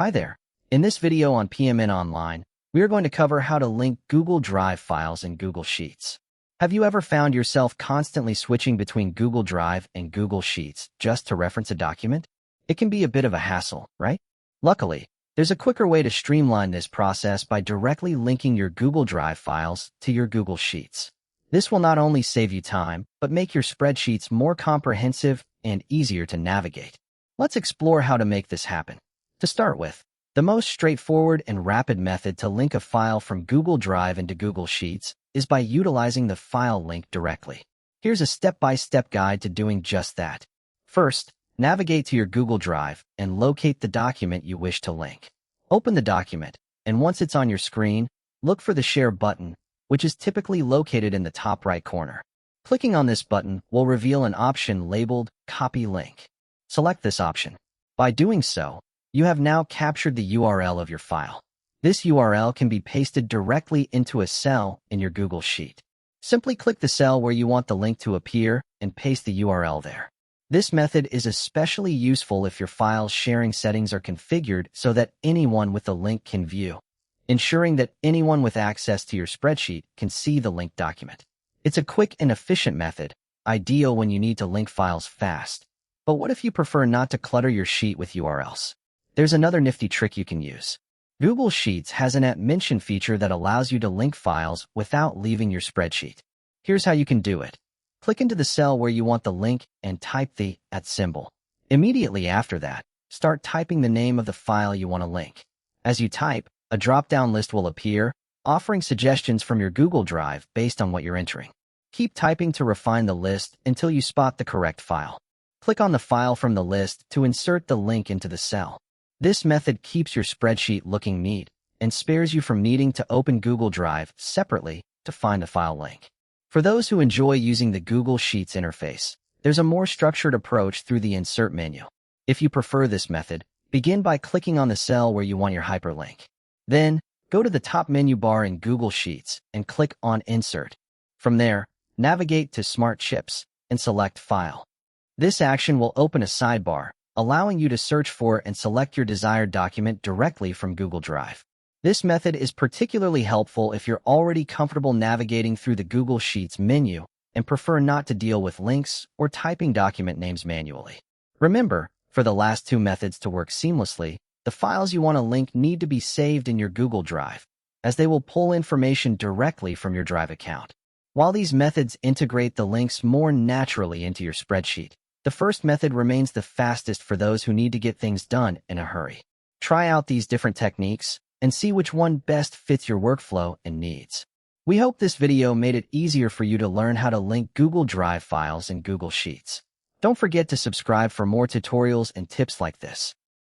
Hi there. In this video on PMN Online, we are going to cover how to link Google Drive files in Google Sheets. Have you ever found yourself constantly switching between Google Drive and Google Sheets just to reference a document? It can be a bit of a hassle, right? Luckily, there's a quicker way to streamline this process by directly linking your Google Drive files to your Google Sheets. This will not only save you time, but make your spreadsheets more comprehensive and easier to navigate. Let's explore how to make this happen. To start with, the most straightforward and rapid method to link a file from Google Drive into Google Sheets is by utilizing the file link directly. Here's a step-by-step guide to doing just that. First, navigate to your Google Drive and locate the document you wish to link. Open the document, and once it's on your screen, look for the Share button, which is typically located in the top right corner. Clicking on this button will reveal an option labeled Copy Link. Select this option. By doing so, you have now captured the URL of your file. This URL can be pasted directly into a cell in your Google Sheet. Simply click the cell where you want the link to appear and paste the URL there. This method is especially useful if your file's sharing settings are configured so that anyone with the link can view, ensuring that anyone with access to your spreadsheet can see the linked document. It's a quick and efficient method, ideal when you need to link files fast. But what if you prefer not to clutter your sheet with URLs? There's another nifty trick you can use. Google Sheets has an @mention feature that allows you to link files without leaving your spreadsheet. Here's how you can do it. Click into the cell where you want the link and type the @symbol. Immediately after that, start typing the name of the file you want to link. As you type, a drop-down list will appear, offering suggestions from your Google Drive based on what you're entering. Keep typing to refine the list until you spot the correct file. Click on the file from the list to insert the link into the cell. This method keeps your spreadsheet looking neat and spares you from needing to open Google Drive separately to find the file link. For those who enjoy using the Google Sheets interface, there's a more structured approach through the Insert menu. If you prefer this method, begin by clicking on the cell where you want your hyperlink. Then, go to the top menu bar in Google Sheets and click on Insert. From there, navigate to Smart Chips and select File. This action will open a sidebar, allowing you to search for and select your desired document directly from Google Drive. This method is particularly helpful if you're already comfortable navigating through the Google Sheets menu and prefer not to deal with links or typing document names manually. Remember, for the last two methods to work seamlessly, the files you want to link need to be saved in your Google Drive, as they will pull information directly from your Drive account. While these methods integrate the links more naturally into your spreadsheet, the first method remains the fastest for those who need to get things done in a hurry. Try out these different techniques and see which one best fits your workflow and needs. We hope this video made it easier for you to learn how to link Google Drive files in Google Sheets. Don't forget to subscribe for more tutorials and tips like this.